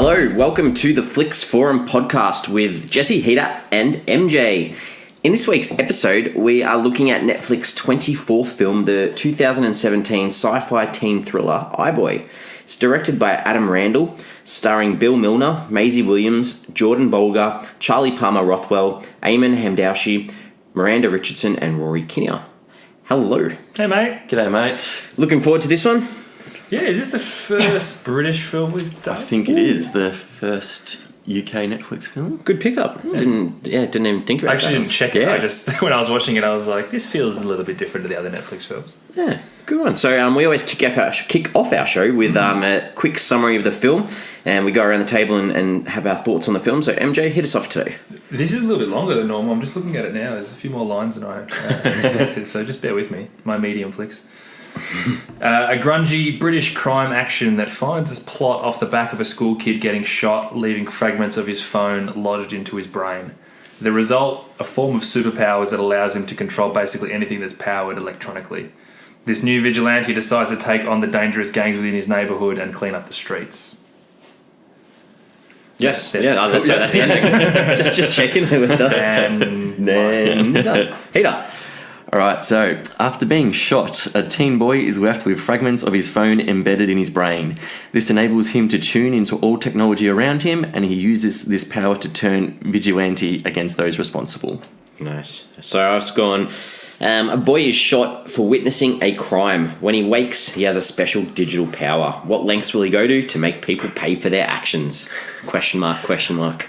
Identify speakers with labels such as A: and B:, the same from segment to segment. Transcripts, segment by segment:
A: Hello, welcome to the Flicks Forum podcast with Jesse, Heater, and MJ. In this week's episode, we are looking at Netflix's 24th film, the 2017 sci-fi teen thriller iBoy. It's directed by Adam Randall, starring Bill Milner, Maisie Williams, Jordan Bolger, Charley Palmer Rothwell, Aymen Hamdouchi, Miranda, Richardson, and Rory, Kinnear. Hello.
B: Hey, mate.
C: G'day, mate.
A: Looking forward to this one?
B: Yeah, is this the first British film we've done?
C: I think it is the first UK Netflix film.
A: Good pickup. Yeah. Didn't even think about it.
B: I actually didn't check it.
A: Yeah.
B: I just, when I was watching it, I was like, this feels a little bit different to the other Netflix films.
A: Yeah, good one. So we always kick off our show with a quick summary of the film, and we go around the table and have our thoughts on the film. So MJ, hit us off today.
B: This is a little bit longer than normal. I'm just looking at it now. There's a few more lines than I expected, so just bear with me. My medium flicks. A grungy British crime action that finds its plot off the back of a school kid getting shot, leaving fragments of his phone lodged into his brain. The result, a form of superpowers that allows him to control basically anything that's powered electronically. This new vigilante decides to take on the dangerous gangs within his neighbourhood and clean up the streets.
A: Yes, that's the ending. just checking.
B: And
A: then done. Heater.
C: Alright, so after being shot, a teen boy is left with fragments of his phone embedded in his brain. This enables him to tune into all technology around him, and he uses this power to turn vigilante against those responsible.
A: Nice. So I've gone, a boy is shot for witnessing a crime. When he wakes, he has a special digital power. What lengths will he go to make people pay for their actions? Question mark.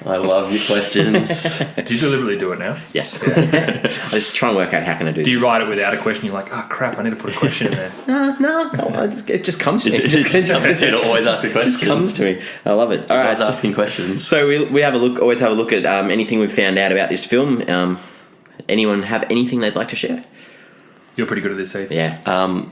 C: I love your questions.
B: do you deliberately do it now?
A: Yes. I just try and work out how can I do this.
B: Do you write it without a question? You're like, oh crap, I need to put a question in there.
A: No, it just comes to me.
C: It just always ask a question.
A: It just comes to me. I love it. All right,
C: asking questions.
A: So we always have a look at anything we've found out about this film. Anyone have anything they'd like to share?
B: You're pretty good at this, Heath.
A: Yeah.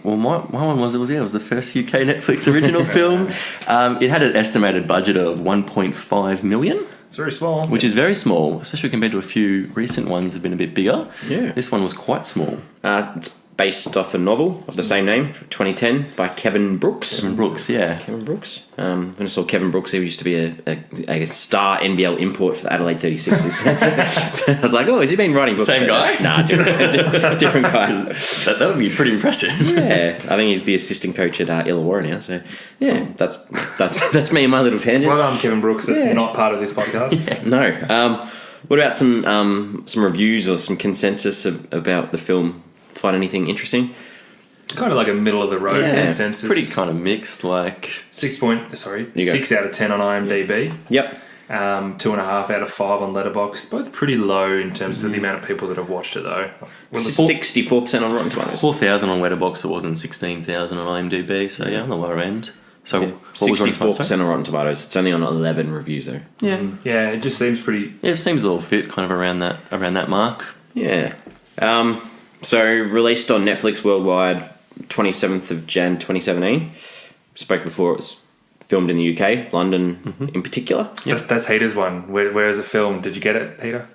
C: Well, my one was it was the first UK Netflix original film. It had an estimated budget of 1.5 million.
B: It's very small.
C: Which is very small, especially compared to a few recent ones that have been a bit bigger.
A: Yeah.
C: This one was quite small.
A: It's based off a novel of the same name, 2010, by Kevin Brooks.
C: Kevin Brooks, yeah.
A: Kevin Brooks. When I saw Kevin Brooks, he used to be a star NBL import for the Adelaide 36ers. So I was like, oh, has he been writing books?
C: Same guy?
A: Nah, different guy.
C: That would be pretty impressive.
A: Yeah, I think he's the assistant coach at Illawarra now. So yeah, that's me and my little tangent.
B: Well done, Kevin Brooks. That's not part of this podcast.
A: Yeah. No. What about some reviews or some consensus about the film? Find anything interesting?
B: It's kind of like a middle of the road consensus.
C: Pretty kind of mixed, like
B: 6 out of 10 on IMDb.
A: Yep.
B: 2.5 out of 5 on Letterboxd. Both pretty low in terms of the amount of people that have watched it, though.
A: 64% on Rotten Tomatoes.
C: 4,000 on Letterboxd. It wasn't 16,000 on IMDb. So yeah, on the lower end. So
A: 64% on Rotten Tomatoes. It's only on 11 reviews though.
C: Yeah.
B: Yeah, it just seems pretty.
C: Yeah, it seems a little fit, kind of around that mark.
A: Yeah. So released on Netflix worldwide, 27th of Jan 2017. Spoke before, it was filmed in the UK, London in particular.
B: Yep. That's Heater's one. Where is it filmed? Did you get it, Heater?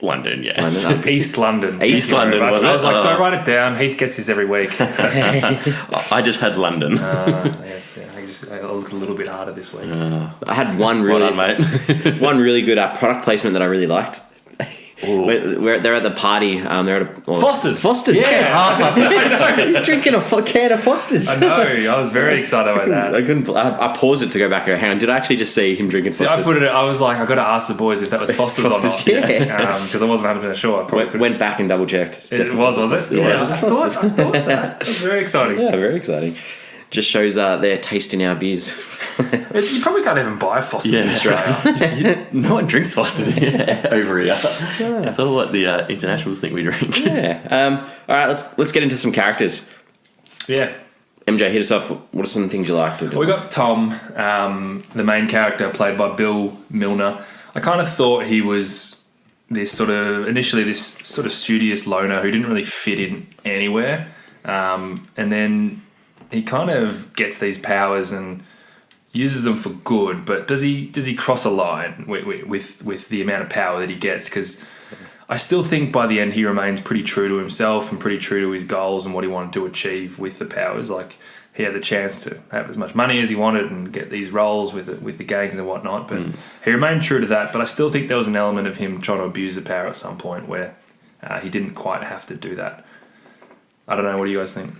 C: London, yeah.
A: London.
B: East London.
A: East London.
B: I was like, don't write it down. Heath gets this every week.
C: I just had London.
B: Yes, yeah. I looked a little bit harder this week.
A: I had one really good product placement that I really liked. Where they're at the party. They're at
B: Foster's.
A: Foster's.
B: Yes.
A: I know. You're drinking a can of Foster's.
B: I know. I was very excited about that.
A: I couldn't. I paused it to go back. Hang on. Did I actually just see him drinking Foster's?
B: I was like, I got to ask the boys if that was Foster's or not.
A: Yeah.
B: Because I wasn't 100% sure.
A: Went back and double checked.
B: It was it?
A: Yeah.
B: I thought that. That was very exciting.
A: Yeah, very exciting. Just shows their taste in our beers.
B: You probably can't even buy Foster's in Australia.
C: No one drinks Foster's over here. Yeah. It's all what the internationals think we drink.
A: Yeah. All right, let's get into some characters.
B: Yeah.
A: MJ, hit us off. What are some things you liked?
B: We got Tom, the main character, played by Bill Milner. I kind of thought he was this sort of studious loner who didn't really fit in anywhere. And then he kind of gets these powers and uses them for good, but does he cross a line with the amount of power that he gets? Because I still think by the end he remains pretty true to himself and pretty true to his goals and what he wanted to achieve with the powers. Like, he had the chance to have as much money as he wanted and get these roles with the gangs and whatnot, but he remained true to that. But I still think there was an element of him trying to abuse the power at some point where he didn't quite have to do that. I don't know. What do you guys think?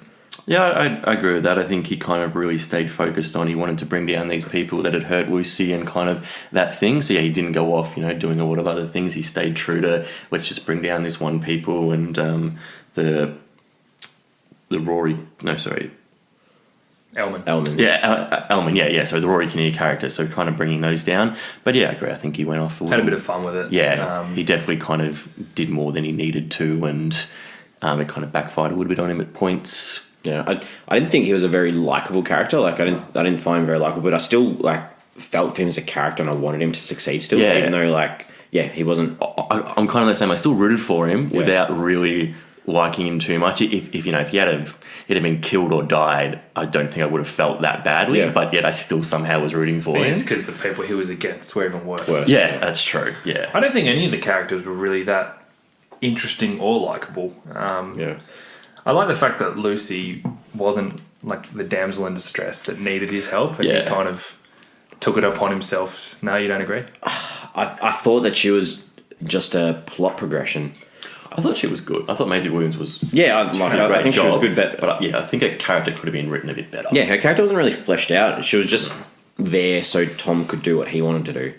C: Yeah, I agree with that. I think he kind of really stayed focused on, he wanted to bring down these people that had hurt Lucy and kind of that thing. So yeah, he didn't go off, doing a lot of other things. He stayed true to, let's just bring down this one people and the Rory, no, sorry.
B: Aymen.
C: Yeah, Aymen, yeah. So the Rory Kinnear character, so kind of bringing those down. But yeah, I agree. I think he went off
B: Had a bit of fun with it.
C: Yeah, he definitely kind of did more than he needed to, and it kind of backfired a little bit on him at points.
A: Yeah, I didn't think he was a very likable character. Like, I didn't find him very likable, but I still felt for him as a character, and I wanted him to succeed still.
C: Yeah.
A: Even though he wasn't.
C: I'm kind of the same. I still rooted for him without really liking him too much. If he'd have been killed or died, I don't think I would have felt that badly.
A: Yeah.
C: But yet I still somehow was rooting for him.
B: It's because the people he was against were even worse.
C: Yeah, that's true. Yeah,
B: I don't think any of the characters were really that interesting or likable. I like the fact that Lucy wasn't like the damsel in distress that needed his help, and he kind of took it upon himself. No, you don't agree?
A: I thought that she was just a plot progression.
C: I thought she was good. I thought Maisie Williams was.
A: Yeah, I think she was good, but
C: I think her character could have been written a bit better.
A: Yeah, her character wasn't really fleshed out. She was just there so Tom could do what he wanted to do.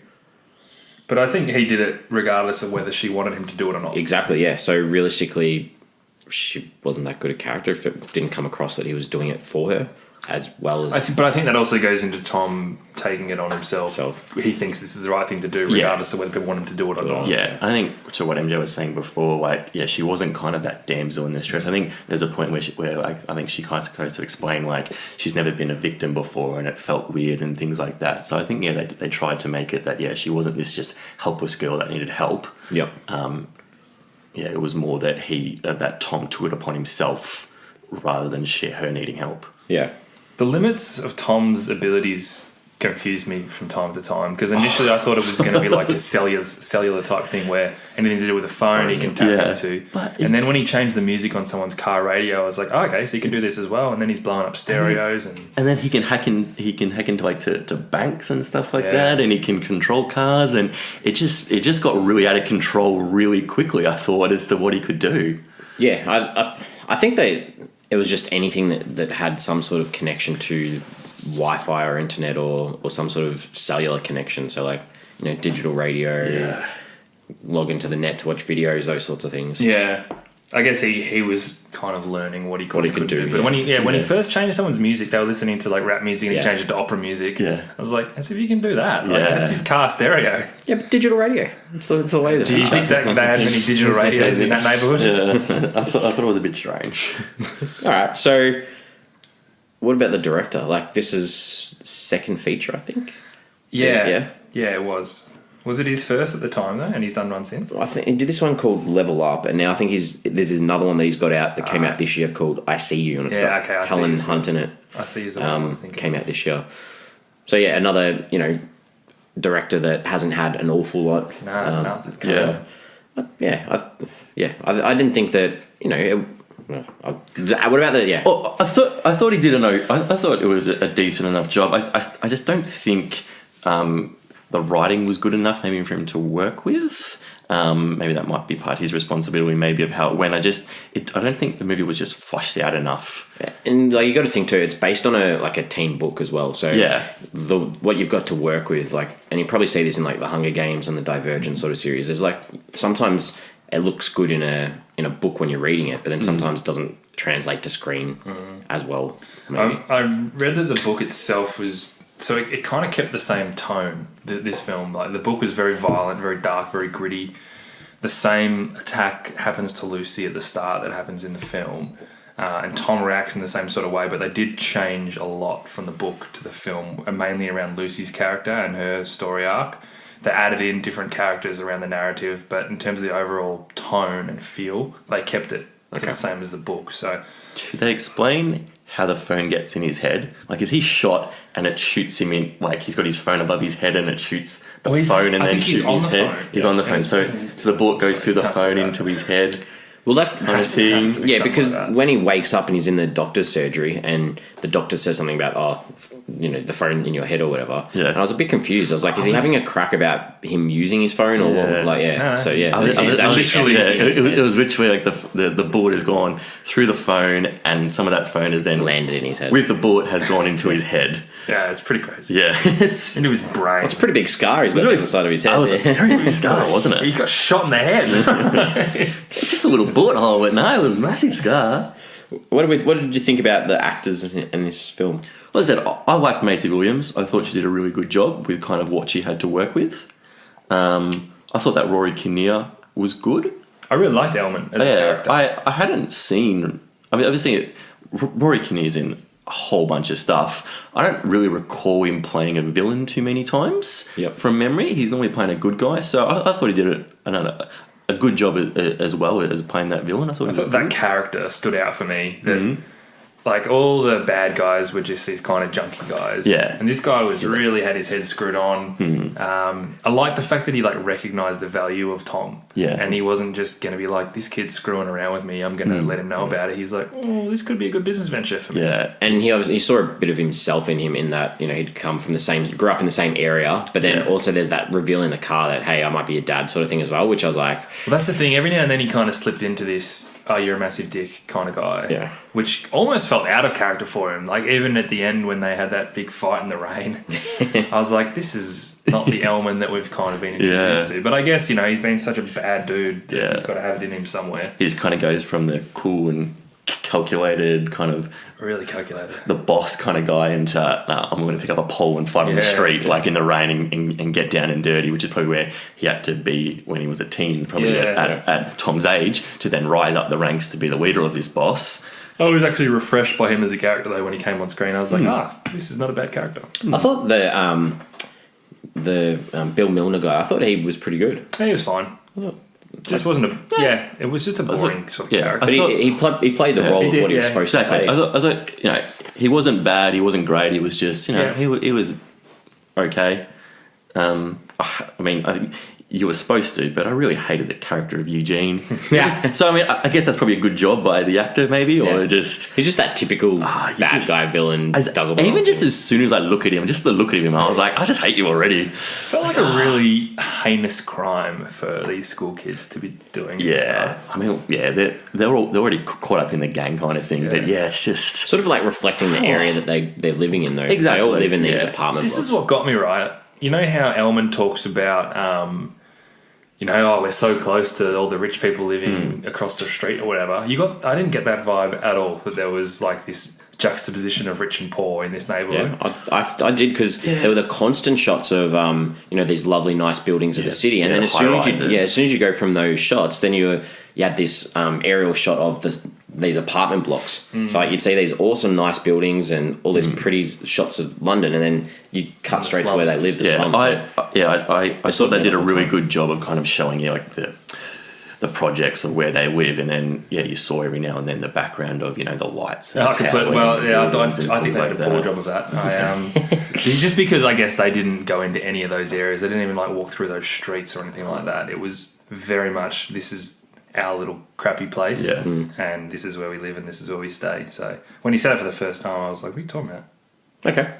B: But I think he did it regardless of whether she wanted him to do it or not.
A: Exactly, yeah. So realistically, she wasn't that good a character if it didn't come across that he was doing it for her as well as...
B: But I think that also goes into Tom taking it on himself. He thinks this is the right thing to do regardless of whether people want him to do it or not.
C: Yeah, I think to what MJ was saying before, she wasn't kind of that damsel in distress. I think there's a point where I think she kind of goes to explain she's never been a victim before and it felt weird and things like that. So I think they tried to make it that she wasn't this just helpless girl that needed help.
A: Yep.
C: It was more that Tom took it upon himself rather than her needing help.
A: Yeah.
B: The limits of Tom's abilities confused me from time to time because initially I thought it was going to be like a cellular type thing where anything to do with a phone he can tap into. And then when he changed the music on someone's car radio, I was like, okay, so he can do this as well. And then he's blowing up stereos and
C: then he can hack into to banks and stuff like that, and he can control cars, and it just got really out of control really quickly. I thought as to what he could do.
A: Yeah, I think that it was just anything that had some sort of connection to Wi-Fi or internet or some sort of cellular connection. So digital radio, log into the net to watch videos, those sorts of things.
B: Yeah. I guess he was kind of learning what he could do. But when he first changed someone's music, they were listening to rap music and he changed it to opera music.
C: Yeah.
B: I was like, as if you can do that. That's his car stereo.
A: Yeah, but digital radio. It's the way that.
B: Do you think that they had many digital radios in that neighbourhood?
C: Yeah. I thought it was a bit strange.
A: All right, so what about the director? This is second feature, I think.
B: Yeah, it was. Was it his first at the time, though, and he's done one since?
A: I think he did this one called Level Up, and now I think there's another one that he's got out that came out this year called I See You, and it's got Helen Hunt in it.
B: I See You is the one I was thinking.
A: Came out this year. So, another, director that hasn't had an awful lot.
B: Nothing.
A: I didn't think that, what about the,
C: Oh, I thought he did I thought it was a decent enough job. I just don't think... the writing was good enough maybe for him to work with. Maybe that might be part of his responsibility, maybe of how it went. I don't think the movie was just flushed out enough.
A: Yeah. And you got to think too, it's based on a teen book as well. So what you've got to work with, and you probably see this in the Hunger Games and the Divergent sort of series. There's sometimes it looks good in a book when you're reading it, but then sometimes it doesn't translate to screen as well. Maybe.
B: I read that the book itself was. So it kind of kept the same tone, this film. The book was very violent, very dark, very gritty. The same attack happens to Lucy at the start that happens in the film. And Tom reacts in the same sort of way, but they did change a lot from the book to the film, and mainly around Lucy's character and her story arc. They added in different characters around the narrative, but in terms of the overall tone and feel, they kept it the same as the book. So
C: Do they explain how the phone gets in his head? Like, is he shot and it shoots him in? Like, he's got his phone above his head and it shoots the phone and then shoots his head. He's on the phone. So the bullet goes through the phone into his head.
A: Well, that
B: has to be
A: because
B: like that.
A: when he wakes up and he's in the doctor's surgery, and the doctor says something about the phone in your head or whatever.
C: Yeah.
A: And I was a bit confused. I was like, is he having a crack about him using his phone or what?
B: No.
A: So yeah,
C: It was literally like the bullet has gone through the phone, and some of that phone has then
A: landed in his head.
C: with the bullet has gone into his head.
B: Yeah, it's pretty crazy.
C: Yeah, it's
B: Into his brain.
A: It's a pretty big scar he's got on the side of his head.
C: that was a very big scar, wasn't
B: He
C: it?
B: got shot in the head.
C: Just a little bullet hole, but no, it was a massive scar.
A: What did you think about the actors in this film?
C: Well, as I said, I liked Maisie Williams. I thought she did a really good job with kind of what she had to work with. I thought that Rory Kinnear was good.
B: I really liked Aymen as a character.
C: I hadn't seen... I mean, I've seen it. Rory Kinnear's in a whole bunch of stuff. I don't really recall him playing a villain too many times from memory. He's normally playing a good guy, so I thought he did a good job as well as playing that villain. I thought
B: that character stood out for me. That, like, all the bad guys were just these kind of junky guys.
C: Yeah.
B: And this guy really had his head screwed on. I liked the fact that he, like, recognised the value of Tom.
C: Yeah.
B: And he wasn't just going to be like, this kid's screwing around with me, I'm going to let him know about it. He's like, oh, this could be a good business venture for me.
C: Yeah.
A: And he saw a bit of himself in him in that, he'd grew up in the same area, but then also there's that reveal in the car that, hey, I might be your dad sort of thing as well, which I was like...
B: Well, that's the thing. Every now and then he kind of slipped into this, oh, you're a massive dick kind of guy.
A: Yeah.
B: Which almost felt out of character for him. Like, even at the end when they had that big fight in the rain, I was like, this is not the Aymen that we've kind of been introduced to. But I guess, he's been such a bad dude that he's got to have it in him somewhere.
C: He just kind of goes from the cool and calculated kind of...
B: Really calculated.
C: The boss kind of guy into, I'm going to pick up a pole and fight on the street, like in the rain and get down and dirty, which is probably where he had to be when he was a teen, probably at Tom's age, to then rise up the ranks to be the leader of this boss.
B: I was actually refreshed by him as a character, though, when he came on screen. I was like, this is not a bad character.
A: I thought the Bill Milner guy, I thought he was pretty good.
B: He was fine. Just wasn't it was just a boring sort of character.
A: But he played the role of what he was supposed to play.
C: I thought, he wasn't bad, he wasn't great, he was just, he was okay. I mean, you were supposed to, but I really hated the character of Eugene. So, I mean, I guess that's probably a good job by the actor, maybe, or just...
A: He's just that typical bad guy villain. Does all the
C: even
A: wrong
C: just
A: things.
C: as soon as I look at him, just the look at him, I was like, I just hate you already.
B: Felt like a really heinous crime for these school kids to be doing.
C: Yeah, I mean, they're already caught up in the gang kind of thing, but it's just
A: sort of like reflecting the area that they're living in, though.
C: Exactly.
A: They all live in these apartment
B: This
A: blocks.
B: is what got me right. You know how Aymen talks about, we're so close to all the rich people living across the street or whatever. I didn't get that vibe at all, that there was like this juxtaposition of rich and poor in this neighborhood.
A: Yeah, I did, because there were the constant shots of these lovely nice buildings of the city, and then as soon as you go from those shots, then you had this aerial shot of these apartment blocks. So you'd see these awesome nice buildings and all these pretty shots of London, and then you cut straight to where they live. The slums.
C: I thought they did a really good job of kind of showing you like the projects of where they live, and then you saw every now and then the background of the lights.
B: I think they did a poor job of that. Just because I guess they didn't go into any of those areas, they didn't even like walk through those streets or anything like that. It was very much, this is our little crappy place, and this is where we live and this is where we stay. So when he said it for the first time, I was like, what are you talking about?
A: Okay,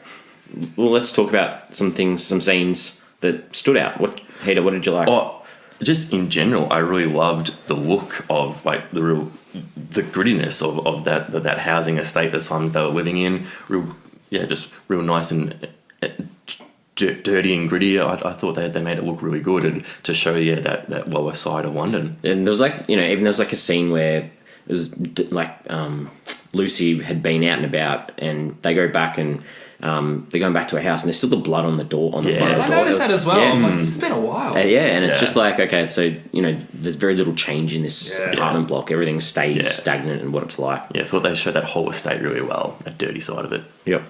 A: well, let's talk about some scenes that stood out. What did you like?
C: Just in general, I really loved the look of like the grittiness of that housing estate, the slums they were living in. Just real nice and dirty and gritty. I thought they made it look really good, and to show that lower side of London.
A: And there was even there was like a scene where it was like Lucy had been out and about, and they go back and they're going back to a house, and there's still the blood on the door, on the front of the door.
B: I noticed that as well.
A: Yeah.
B: I'm like, this has been a while.
A: And it's just like, okay, so there's very little change in this apartment block. Everything stays stagnant in what it's like.
C: I thought they showed that whole estate really well, that dirty side of it.
A: Yep.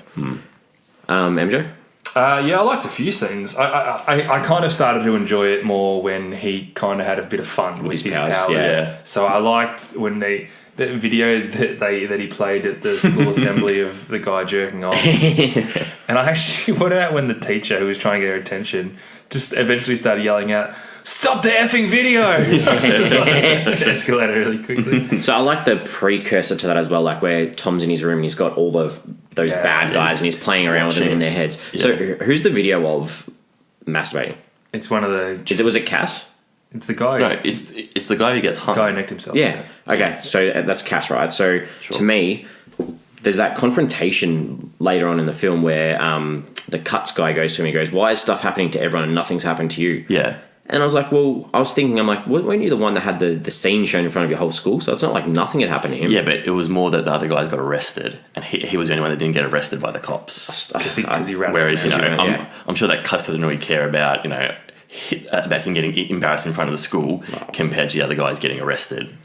A: MJ?
B: Yeah, I liked a few scenes. I kind of started to enjoy it more when he kind of had a bit of fun with his powers.
C: Yeah.
B: So I liked when the video that he played at the school assembly of the guy jerking off. And I actually, what about when the teacher who was trying to get her attention just eventually started yelling out, "Stop the effing video!" It escalated really quickly.
A: So I like the precursor to that as well, like where Tom's in his room and he's got all of those bad guys and he's playing around with them in their heads. Yeah. So who's the video of masturbating?
B: It's one of the...
A: Was it Cass?
B: It's the guy.
C: No, it's the guy who gets hung.
B: The guy who necked himself.
A: Yeah. Okay, so that's Cass, right? So to me, there's that confrontation later on in the film where the cuts guy goes to him and goes, "Why is stuff happening to everyone and nothing's happened to you?"
C: Yeah.
A: And I was like, I'm like, weren't you the one that had the scene shown in front of your whole school? So it's not like nothing had happened to him.
C: Yeah, but it was more that the other guys got arrested, and he was the only one that didn't get arrested by the cops.
B: Because he ran.
C: Whereas,
B: around.
C: I'm sure that Cuss doesn't really care about, about him getting embarrassed in front of the school compared to the other guys getting arrested.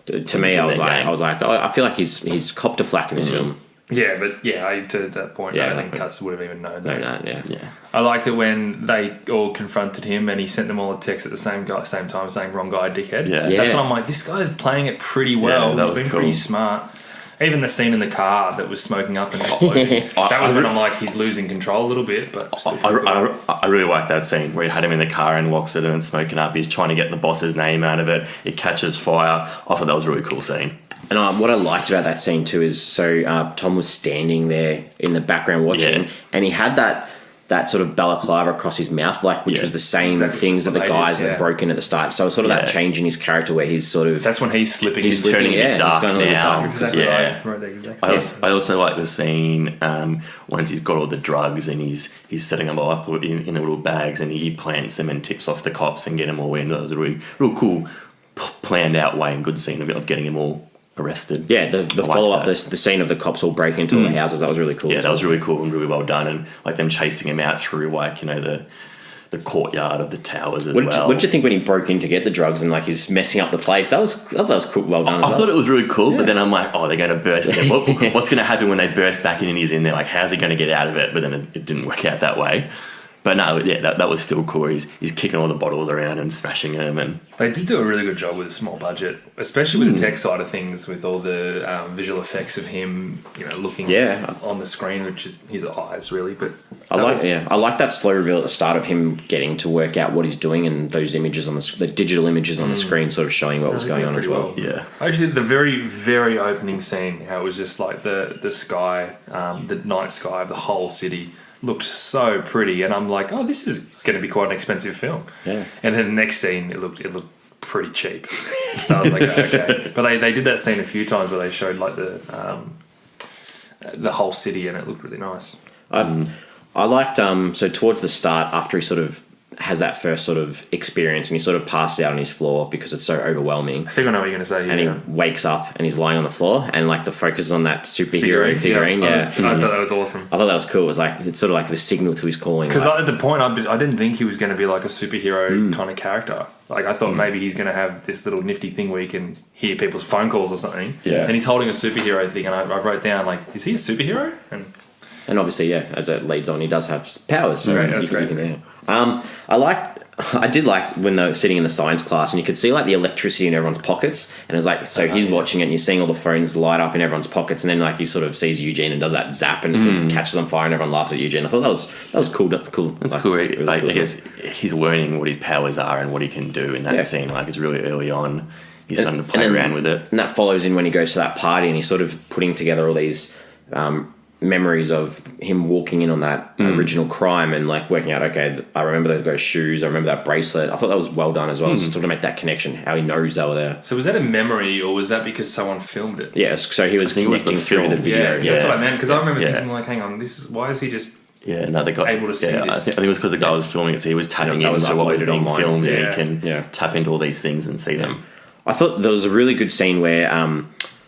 A: To me, I was like, I feel like he's copped a flack in this film.
B: Yeah, but to that point, I don't think Cuts would have even known that.
A: Yeah.
B: I liked it when they all confronted him and he sent them all a text at the same time saying, "Wrong guy, dickhead."
C: Yeah.
B: That's when I'm like, this guy's playing it pretty well.
C: Yeah, that
B: He's
C: was
B: been
C: cool.
B: pretty smart. Even the scene in the car that was smoking up and exploding. That was when I'm like, he's losing control a little bit. But
C: I really like that scene where he had him in the car and walks it and it's smoking up. He's trying to get the boss's name out of it. It catches fire. I thought that was a really cool scene.
A: And what I liked about that scene too is Tom was standing there in the background watching, and he had that sort of balaclava across his mouth, which was the same things that the guys that broke in at the start. So it's sort of that change in his character where he's sort of...
B: That's when he's slipping.
C: He's turning a bit dark now.
B: Exactly right.
C: I also like the scene once he's got all the drugs and he's setting them all up in the little bags and he plants them and tips off the cops and get them all in. That was a really real cool, planned out way and good scene of getting them all arrested.
A: Yeah, the follow-up, the scene of the cops all breaking into all the houses, that was really cool.
C: Yeah, that was really cool and really well done, and them chasing him out through the courtyard of the towers as well.
A: What did you think when he broke in to get the drugs and he's messing up the place? I thought that was cool, well done.
C: I thought it was really cool, but then I'm like, they're going to burst in. What's going to happen when they burst back in and he's in there? How's he going to get out of it? But then it didn't work out that way. But no, that was still cool. He's kicking all the bottles around and smashing them. And
B: they did do a really good job with a small budget, especially with the tech side of things, with all the visual effects of him, looking on the screen, which is his eyes, really. But I like that slow reveal at the start of him getting to work out what he's doing, and those images on the digital images on the screen, sort of showing what was going on as well. Yeah, actually, the very, very opening scene, how it was just like the sky, the night sky of the whole city. Looked so pretty, and I'm like, this is going to be quite an expensive film. Yeah. And then the next scene, it looked pretty cheap. So I was like, okay. But they did that scene a few times where they showed the whole city, and it looked really nice.
A: I liked so towards the start, after he sort of has that first sort of experience and he sort of passes out on his floor because it's so overwhelming.
B: I think I know what you're going to say.
A: And he wakes up and he's lying on the floor and the focus is on that superhero figurine.
B: I thought that was awesome.
A: I thought that was cool. It was it's sort of the signal to his calling.
B: Because at the point, I didn't think he was going to be a superhero kind of character. I thought maybe he's going to have this little nifty thing where he can hear people's phone calls or something. Yeah. And he's holding a superhero thing, and I wrote down, is he a superhero?
A: And obviously, as it leads on, he does have powers. So
B: that's great.
A: I did like when they were sitting in the science class and you could see the electricity in everyone's pockets, and it was he's watching it and you're seeing all the phones light up in everyone's pockets, and then he sort of sees Eugene and does that zap and sort of catches on fire and everyone laughs at Eugene. I thought that was cool. That's cool.
C: That's cool. Really cool. I guess he's learning what his powers are and what he can do in that scene. It's really early on. He's starting to play around with it. And
A: that follows in when he goes to that party and he's sort of putting together all these memories of him walking in on that original crime and working out, okay, I remember those shoes, I remember that bracelet. I thought that was well done as well, just to make that connection, how he knows they were there.
B: So was that a memory or was that because someone filmed it?
A: Yeah, so he was connecting through the video.
B: Yeah, that's what I meant, because I remember thinking, hang on, why is he just
C: the guy
B: able to see this?
C: I think it was because the guy was filming it, so he was tapping into what was being filmed and he can tap into all these things and see them.
A: I thought there was a really good scene where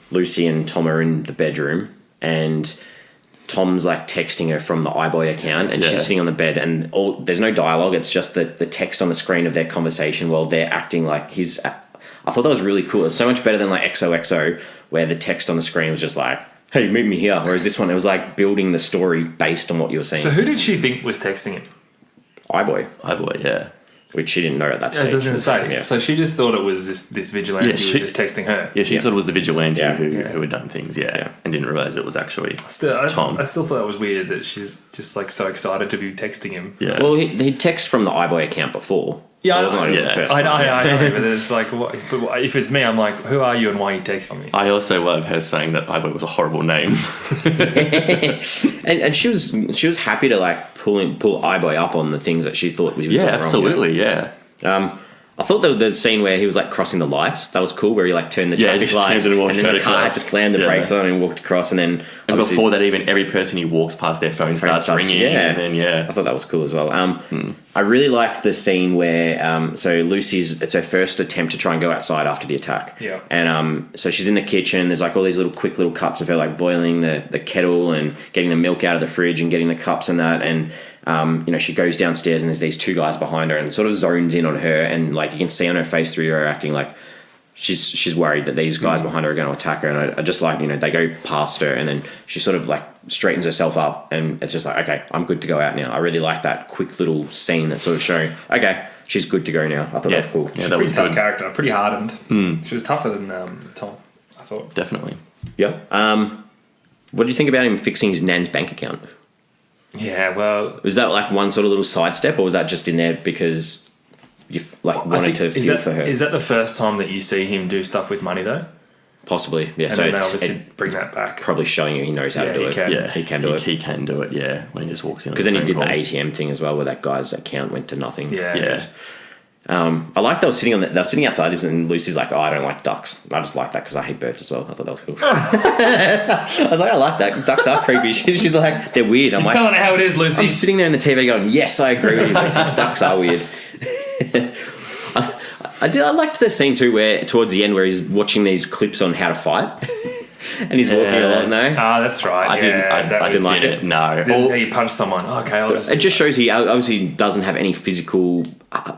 A: Lucy and Tom are in the bedroom and Tom's texting her from the iBoy account and she's sitting on the bed and there's no dialogue. It's just the text on the screen of their conversation while they're acting like he's... I thought that was really cool. It's so much better than XOXO where the text on the screen was just hey, meet me here. Whereas this one, it was like building the story based on what you were saying.
B: So who did she think was texting him?
A: iBoy,
C: yeah.
A: Which she didn't know at that stage.
B: It doesn't say.
A: Yeah.
B: So she just thought it was this vigilante who was just texting her.
C: Yeah, she thought it was the vigilante
A: Yeah.
C: who had done things, and didn't realise it was actually Tom.
B: I still thought it was weird that she's just like so excited to be texting him.
C: Yeah.
A: Well, he'd text from the iBoy account before.
B: Yeah,
A: so it wasn't like it was
C: yeah.
A: the first
B: I
A: time.
B: know, but it's like, but if it's me, I'm like, who are you and why are you texting me?
C: I also love her saying that iBoy was a horrible name.
A: and she was happy to like pull iBoy up on the things that she thought was doing wrong.
C: Absolutely, yeah.
A: I thought the scene where he was like crossing the lights, that was cool, where he like turned the traffic lights and then the car had to slam the brakes on and walked across, and then
C: before that, even every person he walks past, their phone starts ringing, and then
A: I thought that was cool as well. I really liked the scene where so it's her first attempt to try and go outside after the attack.
B: Yeah.
A: And so she's in the kitchen. There's like all these quick little cuts of her like boiling the kettle and getting the milk out of the fridge and getting the cups and that. And she goes downstairs and there's these two guys behind her, and it sort of zones in on her, and like you can see on her face through her acting like she's worried that these guys behind her are going to attack her. And I just like, they go past her and then she sort of like straightens herself up, and it's just like, okay, I'm good to go out now. I really like that quick little scene that's sort of showing, okay, she's good to go now. I thought that was cool.
B: She's
C: that
B: a pretty
C: was
B: tough
C: good.
B: character, pretty hardened. She was tougher than Tom, I thought.
C: Definitely.
A: Yeah. What do you think about him fixing his nan's bank account?
B: Yeah, well,
A: Was that like one sort of little sidestep, or was that just in there because you like wanted to feel for her?
B: Is that the first time that you see him do stuff with money though?
A: Possibly, yeah.
B: And
A: So
B: then they obviously
A: it
B: bring that back.
A: probably showing you he knows how to do
B: he
A: it.
B: can.
C: Yeah,
A: he can do it.
C: He can do it, yeah, when he just walks in.
A: Because then he did the ATM thing as well, where that guy's account went to nothing.
B: Yeah.
A: I like they were sitting outside this, and Lucy's like, "Oh, I don't like ducks." I just like that because I hate birds as well. I thought that was cool. I was like, I like that. Ducks are creepy. She's like, they're weird. I'm like,
B: Telling her how it is, Lucy.
A: I'm sitting there in the TV going, yes, I agree with you, Lucy. Ducks are weird. I liked the scene too, where towards the end, where he's watching these clips on how to fight. And he's walking along there.
B: Ah, that's right.
C: I didn't like it. No.
B: This is how you punch someone. Okay, I'll just.
A: It just shows he obviously doesn't have any physical,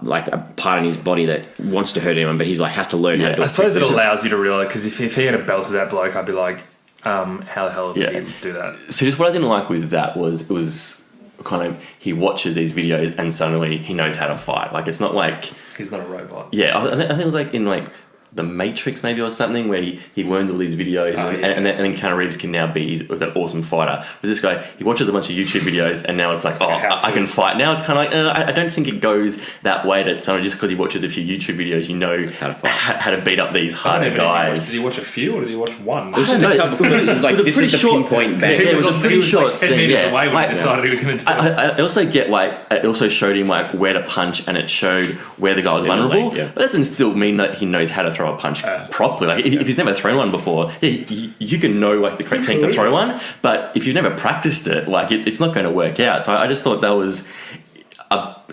A: like a part in his body that wants to hurt anyone, but he's like has to learn how to do it.
B: I suppose it allows you to realise, because if he had a belt to that bloke, I'd be like, how the hell did he do that?
C: So just what I didn't like with that was, it was kind of, he watches these videos and suddenly he knows how to fight. Like, it's not like...
B: He's not a robot.
C: Yeah, I think it was like in like The Matrix maybe or something, where he learns all these videos and then Keanu Reeves can now be that awesome fighter. But this guy, he watches a bunch of YouTube videos and now it's like, I can fight. Now it's kind of like, I don't think it goes that way, that someone, just because he watches a few YouTube videos, you know how to beat up these harder guys.
B: Did he watch a few or did he watch one?
A: It was just a couple. It was like, this is the pinpoint bang.
C: It was a pretty short
B: 10
C: scene,
B: meters away when he decided he was going to do it.
C: I also get it also showed him like where to punch, and it showed where the guy was vulnerable. But that doesn't still mean that he knows how to throw a punch properly. Like if he's never thrown one before, you can know like the correct technique to throw one. But if you've never practiced it, like it's not going to work out. So I just thought that was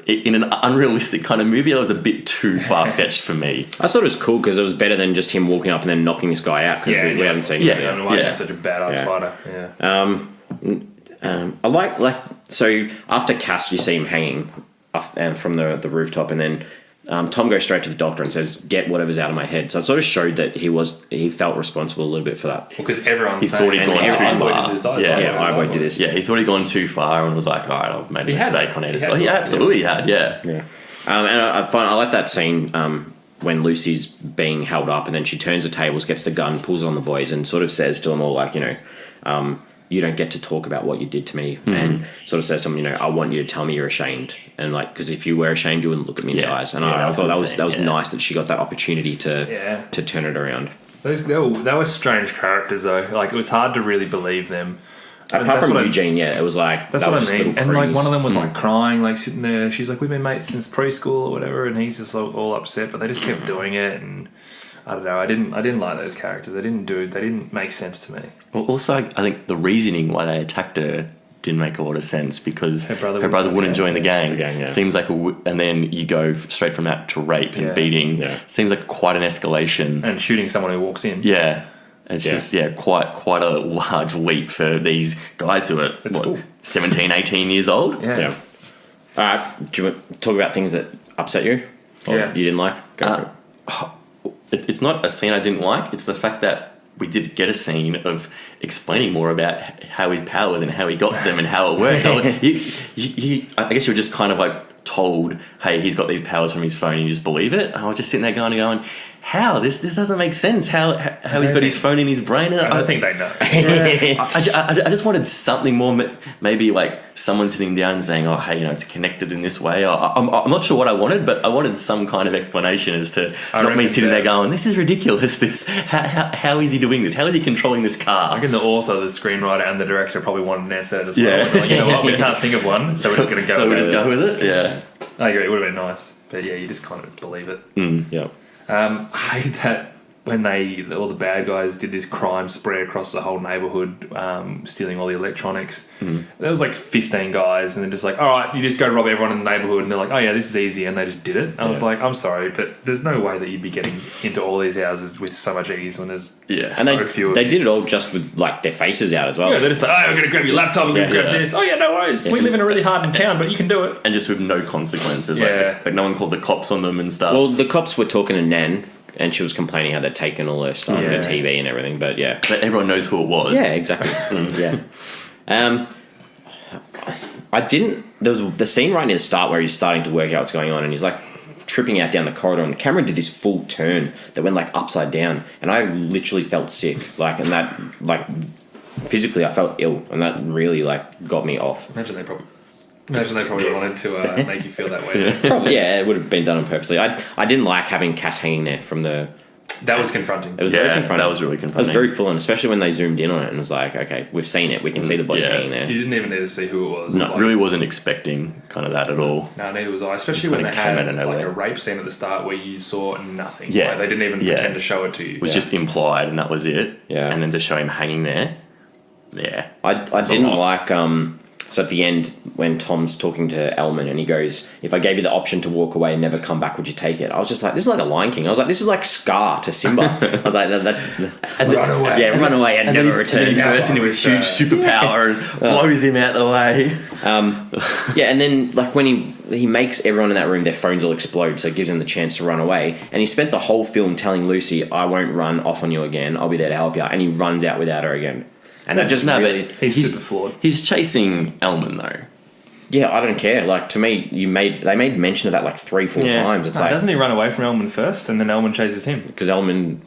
C: in an unrealistic kind of movie. That was a bit too far fetched for me.
A: I thought it was cool because it was better than just him walking up and then knocking this guy out. Because we haven't seen
B: I don't know why he's such a badass fighter. Yeah.
A: I like so after Cass, you see him hanging from the rooftop, and then Tom goes straight to the doctor and says, "Get whatever's out of my head." So it sort of showed that he felt responsible a little bit for that.
B: Because everyone's
C: He thought he'd gone too far.
A: iBoy did this.
C: Yeah, he thought he'd gone too far and was like, all right, I've made a mistake on it. He absolutely had. And
A: I like that scene when Lucy's being held up, and then she turns the tables, gets the gun, pulls on the boys, and sort of says to them all, like, you don't get to talk about what you did to me, and sort of says to them, I want you to tell me you're ashamed, and like, because if you were ashamed, you wouldn't look at me in the eyes. And I thought that was nice that she got that opportunity to turn it around.
B: They were strange characters though. Like, it was hard to really believe them.
A: Apart from Eugene, it was like
B: that's
A: that
B: what
A: was
B: I
A: just
B: mean.
A: little
B: And like
A: crees.
B: one of them was like crying, like sitting there. She's like, "We've been mates since preschool or whatever," and he's just like, all upset. But they just kept doing it, and I don't know. I didn't like those characters. They didn't make sense to me.
C: Well, also, I think the reasoning why they attacked her didn't make a lot of sense, because her brother wouldn't join the gang. Seems like and then you go straight from that to rape and beating. Seems like quite an escalation.
B: And shooting someone who walks in.
C: It's just quite a large leap for these guys who are 17, 18 years old.
A: All right, do you want to talk about things that upset you? Or you didn't like? Go for it.
C: It's not a scene I didn't like. It's the fact that we did get a scene of explaining more about how his powers and how he got them and how it worked. I guess you were just kind of like told, hey, he's got these powers from his phone, and you just believe it. I was just sitting there going, how? This doesn't make sense. How he's got his phone in his brain?
B: I don't think they know.
C: I just wanted something more, maybe like someone sitting down and saying, oh, hey, it's connected in this way. I'm not sure what I wanted, but I wanted some kind of explanation as to not me sitting there going, this is ridiculous. How is he doing this? How is he controlling this car?
B: I reckon the author, the screenwriter, and the director probably wanted an answer as well. Yeah. Like, you know what? We can't think of one, so we're just going to go with it.
C: Go with it? Yeah.
B: I agree. It would have been nice. But yeah, you just kind of believe it.
A: Yeah.
B: I hated that when all the bad guys did this crime spree across the whole neighbourhood, stealing all the electronics. There was like 15 guys, and they're just like, all right, you just go rob everyone in the neighbourhood, and they're like, oh yeah, this is easy, and they just did it. I was like, I'm sorry, but there's no way that you'd be getting into all these houses with so much ease when there's so few.
A: They did it all just with like their faces out as well.
B: Yeah, they're just like, oh, I'm going to grab your laptop, I'm going to grab this. Oh yeah, no worries. We live in a really hardened town, but you can do it.
C: And just with no consequences. Like no one called the cops on them and stuff.
A: Well, the cops were talking to Nan, and she was complaining how they'd taken all her stuff, her TV and everything, but yeah.
C: But everyone knows who it was.
A: Yeah, exactly. There was the scene right near the start where he's starting to work out what's going on, and he's like tripping out down the corridor, and the camera did this full turn that went like upside down, and I literally felt sick. Like, and that, like, physically I felt ill, and that really like got me off.
B: Imagine they probably wanted to make you feel that way.
A: Probably, yeah, it would have been done on purposely. I didn't like having Cass hanging there from the...
B: That was confronting.
A: It was very confronting.
C: That was really confronting.
A: It was very full on, especially when they zoomed in on it and was like, okay, we've seen it. We can see the body hanging there.
B: You didn't even need to see who it was.
C: No, really wasn't expecting kind of that at all.
B: No, neither was I. Especially when they had like a rape scene at the start where you saw nothing.
C: Yeah.
B: Like, they didn't even pretend to show it to you.
C: It was just implied, and that was it.
A: Yeah.
C: And then to show him hanging there. Yeah.
A: I didn't like... So at the end, when Tom's talking to Aymen and he goes, if I gave you the option to walk away and never come back, would you take it? I was just like, this is like a Lion King. I was like, this is like Scar to Simba. I was like,
B: run away.
A: Yeah, run away and never return.
C: And then he bursts into his huge superpower and blows him out the way.
A: And then like when he makes everyone in that room, their phones all explode, so it gives them the chance to run away. And he spent the whole film telling Lucy, I won't run off on you again. I'll be there to help you. And he runs out without her again. And that just really...
B: He's super flawed.
C: He's chasing Aymen, though.
A: Yeah, I don't care. Like, to me, they made mention of that like 3-4 times. It's like...
B: Doesn't he run away from Aymen first, and then Aymen chases him?
A: Because Aymen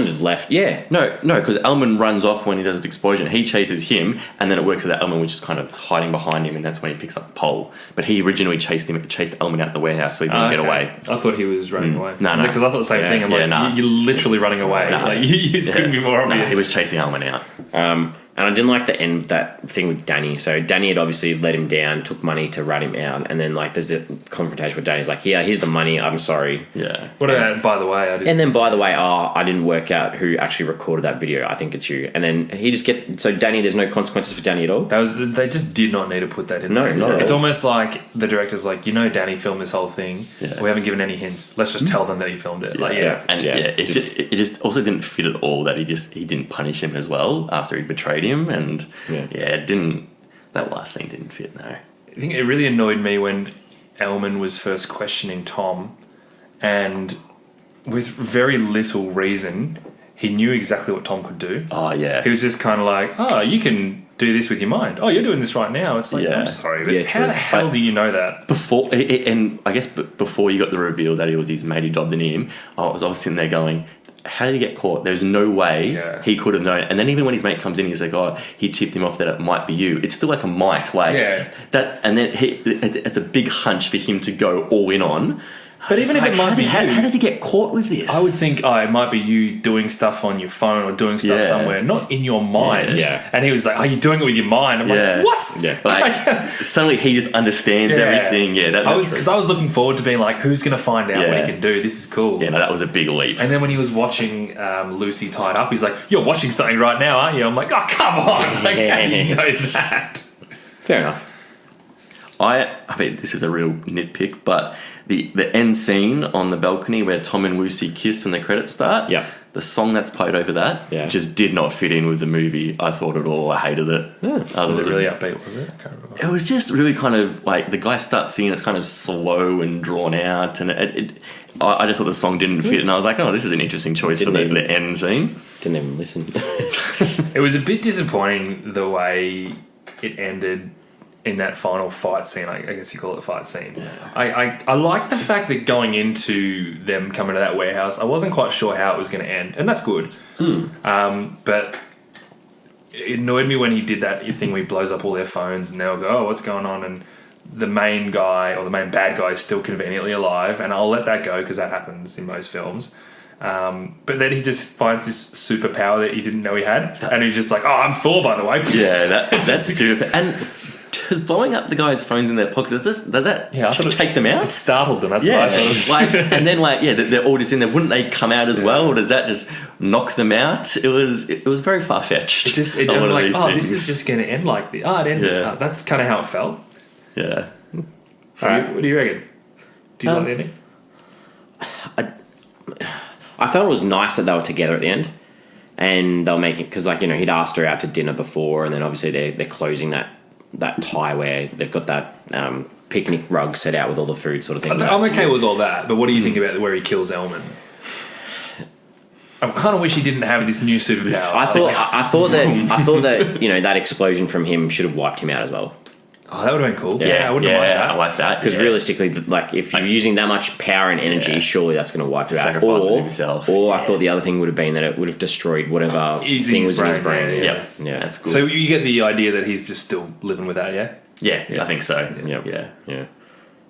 A: had left. Yeah.
C: No, because Aymen runs off when he does the explosion. He chases him, and then it works with that Aymen, which is kind of hiding behind him, and that's when he picks up the pole. But he originally chased Aymen out of the warehouse, so he didn't get away.
B: I thought he was running away.
C: No.
B: Because I thought the same thing. I'm like, you're literally running away.
C: No.
B: Like, you couldn't be more obvious.
C: No, he was chasing Aymen out.
A: And I didn't like the end, that thing with Danny. So Danny had obviously let him down, took money to rat him out, and then like there's a confrontation with Danny's like, yeah, here's the money, I'm sorry.
C: Yeah.
B: What about, by the way, I
A: didn't work out who actually recorded that video. I think it's you. And then he just so Danny, there's no consequences for Danny at all?
B: They just did not need to put that in there.
A: No, not at all.
B: It's almost like the director's like, Danny filmed this whole thing. Yeah. We haven't given any hints. Let's just tell them that he filmed it.
C: It just also didn't fit at all that he didn't punish him as well after he betrayed him, and it didn't. That last scene didn't fit. No,
B: I think it really annoyed me when Aymen was first questioning Tom, and with very little reason, he knew exactly what Tom could do.
C: Oh yeah,
B: he was just kind of like, oh, you can do this with your mind. Oh, you're doing this right now. It's like, I'm sorry, but how the hell do you know that?
C: Before, and I guess before you got the reveal that it was his mate who dobbed it in, I was sitting there going, how did he get caught? There's no way he could have known. And then even when his mate comes in, he's like, oh, he tipped him off that it might be you. It's still like a might. Like and then it's a big hunch for him to go all in on.
B: But even if it might be you...
C: How does he get caught with this?
B: I would think, it might be you doing stuff on your phone or doing stuff somewhere, not in your mind.
A: Yeah.
B: And he was like, you're doing it with your mind. I'm like, what?
A: Yeah.
C: Like, suddenly he just understands everything. Yeah.
B: Because I was looking forward to being like, who's going to find out what he can do? This is cool.
C: Yeah, no, that was a big leap.
B: And then when he was watching Lucy tied up, he's like, you're watching something right now, aren't you? I'm like, oh, come on. Like, how do you know that?
A: Fair enough.
C: I mean, this is a real nitpick, but the end scene on the balcony where Tom and Lucy kiss and the credits start,
A: Yeah.
C: the song that's played over that just did not fit in with the movie, I thought, at all. I hated it.
A: Yeah.
B: Was it really upbeat, was it? I can't remember.
C: It was just really kind of like the guy starts singing, it's kind of slow and drawn out, and I just thought the song didn't fit, and I was like, oh, this is an interesting choice for the end scene.
A: Didn't even listen.
B: It was a bit disappointing the way it ended in that final fight scene. I guess you call it a fight scene. Yeah. I like the fact that going into them coming to that warehouse, I wasn't quite sure how it was going to end, and that's good. But it annoyed me when he did that thing where he blows up all their phones and they'll go, oh, what's going on? And the main guy or the main bad guy is still conveniently alive, and I'll let that go because that happens in most films. But then he just finds this superpower that he didn't know he had, and he's just like, oh, I'm Thor, by the way.
C: Yeah, that's super. And does blowing up the guy's phones in their pockets, does that take them out?
B: It startled them, that's what I thought it was.
C: And then they're all just in there. Wouldn't they come out as well, or does that just knock them out? It was very far-fetched.
B: I'm like, this is just going to end like this. Oh, it ended. That's kind of how it felt.
C: Yeah.
B: All right, what do you reckon? Do you like the ending?
A: I felt it was nice that they were together at the end, and they'll make it because, he'd asked her out to dinner before, and then obviously they're closing that tie where they've got that picnic rug set out with all the food sort of thing.
B: I'm okay with all that, but what do you think about where he kills Aymen? I kind of wish he didn't have this new superpower.
A: I thought that that explosion from him should have wiped him out as well.
B: Oh, that would have been cool. Yeah, I wouldn't mind that.
C: I like that.
A: Because realistically, if you're using that much power and energy, surely that's going to wipe you out.
C: Sacrificing himself.
A: Or I thought the other thing would have been that it would have destroyed whatever thing was in his brain.
C: Yeah, that's good.
B: So you get the idea that he's just still living with that, yeah?
C: Yeah, I think so.
A: Yeah.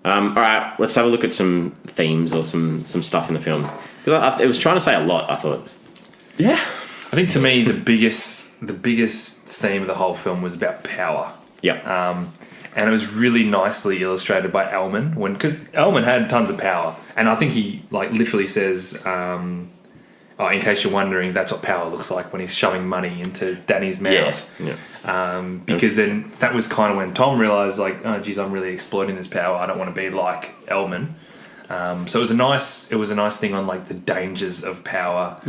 A: All right, let's have a look at some themes or some stuff in the film. Because it was trying to say a lot, I thought.
C: Yeah.
B: I think to me the biggest theme of the whole film was about power.
A: Yeah.
B: And it was really nicely illustrated by Aymen because Aymen had tons of power, and I think he literally says, in case you're wondering, that's what power looks like when he's shoving money into Danny's mouth.
A: Yeah.
B: Because then that was kind of when Tom realised, oh geez, I'm really exploiting this power. I don't want to be like Aymen. So it was a nice thing on the dangers of power.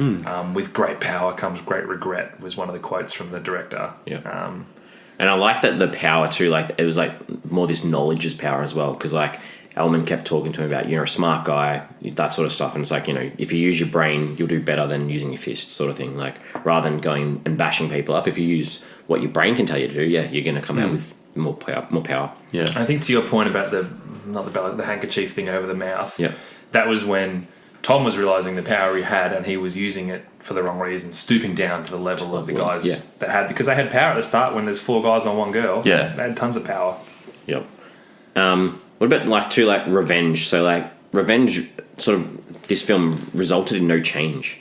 B: With great power comes great regret was one of the quotes from the director.
A: Yeah. And I like that the power too, it was more this knowledge as power as well. Because Aymen kept talking to him about, you're a smart guy, that sort of stuff. And it's if you use your brain, you'll do better than using your fists sort of thing. Rather than going and bashing people up, if you use what your brain can tell you to do, you're going to come out with more power.
B: Yeah. I think to your point about the handkerchief thing over the mouth, that was when Tom was realising the power he had, and he was using it for the wrong reason, stooping down to the level of the guys that had, because they had power at the start when there's 4 guys on one girl.
C: Yeah.
B: They had tons of power.
A: Yep. What about revenge? So revenge sort of, this film resulted in no change.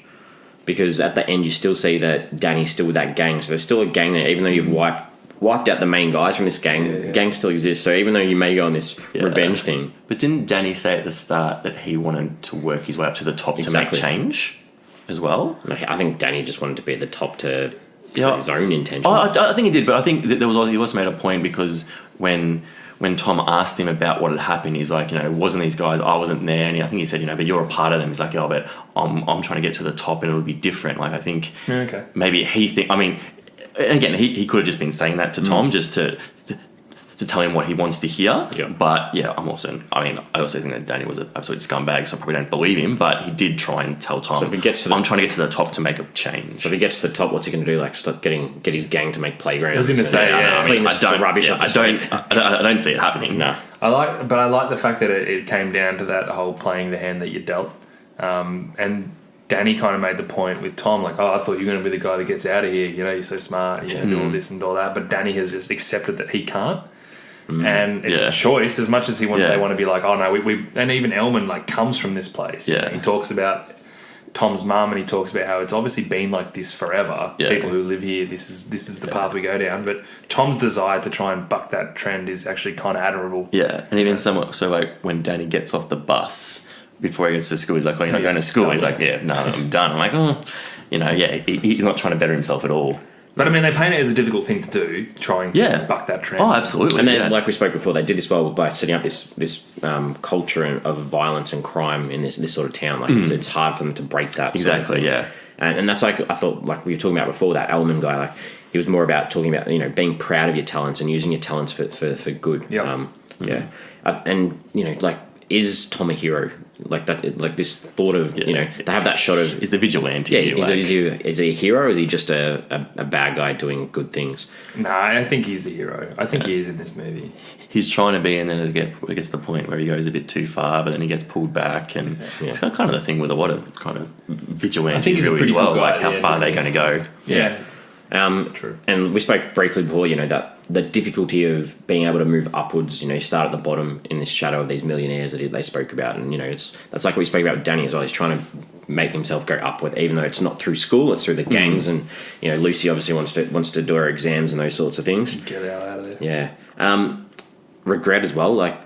A: Because at the end you still see that Danny's still with that gang. So there's still a gang there, even though you've wiped out the main guys from this gang, the gang still exists. So even though you may go on this revenge thing.
C: But didn't Danny say at the start that he wanted to work his way up to the top to make change as well?
A: I think Danny just wanted to be at the top for his own intentions.
C: I think he did, but I think that he also made a point because when Tom asked him about what had happened, he's like, wasn't these guys, I wasn't there, and I think he said, but you're a part of them. He's like, but I'm trying to get to the top and it'll be different. I think maybe again, he could have just been saying that to Tom just to tell him what he wants to hear.
A: Yeah.
C: But I also think that Danny was an absolute scumbag, so I probably don't believe him. But he did try and tell Tom, I'm trying to get to the top to make a change.
A: So if he gets to the top, what's he going to do? Start get his gang to make playgrounds.
B: I was going to say,
C: I don't see it happening.
A: No.
B: I like the fact that it came down to that whole playing the hand that you dealt. And Danny kind of made the point with Tom, I thought you were going to be the guy that gets out of here. You're so smart. You do all this and all that. But Danny has just accepted that he can't. And it's a choice as much as they want to be like, oh no, we and even Aymen comes from this place.
C: Yeah.
B: He talks about Tom's mum and he talks about how it's obviously been like this forever.
C: Yeah.
B: People who live here, this is the path we go down. But Tom's desire to try and buck that trend is actually kind of admirable.
C: Yeah, and even when Danny gets off the bus before he gets to school, he's like, you're not going to school. He's like, no, I'm done. I'm like, he's not trying to better himself at all.
B: But I mean, they paint it as a difficult thing to do, trying to buck that trend.
C: Oh, absolutely.
A: And then, like we spoke before, they did this well by setting up this culture of violence and crime in this sort of town. Like it's hard for them to break that.
C: Exactly.
A: Sort of and that's like I thought, like we were talking about before, that Elman guy, like he was more about talking about being proud of your talents and using your talents for good.
B: Yep.
A: And like, is Tom a hero? Like that, like this thought of they have that shot of
C: is the vigilante.
A: Is he a hero? Or is he just a bad guy doing good things?
B: Nah, I think he's a hero. I think he is in this movie.
C: He's trying to be, and then it gets to the point where he goes a bit too far, but then he gets pulled back, and it's kind of the thing with a lot of kind of vigilantes.
B: I think he's
C: really as well,
B: guy,
C: like how far they're going to go.
B: Yeah.
A: True. And we spoke briefly before, that the difficulty of being able to move upwards. You start at the bottom in this shadow of these millionaires that they spoke about, and that's like what we spoke about with Danny as well. He's trying to make himself go upward, even though it's not through school; it's through the gangs. And Lucy obviously wants to do her exams and those sorts of things.
B: Get out of there.
A: Yeah. Regret as well. Like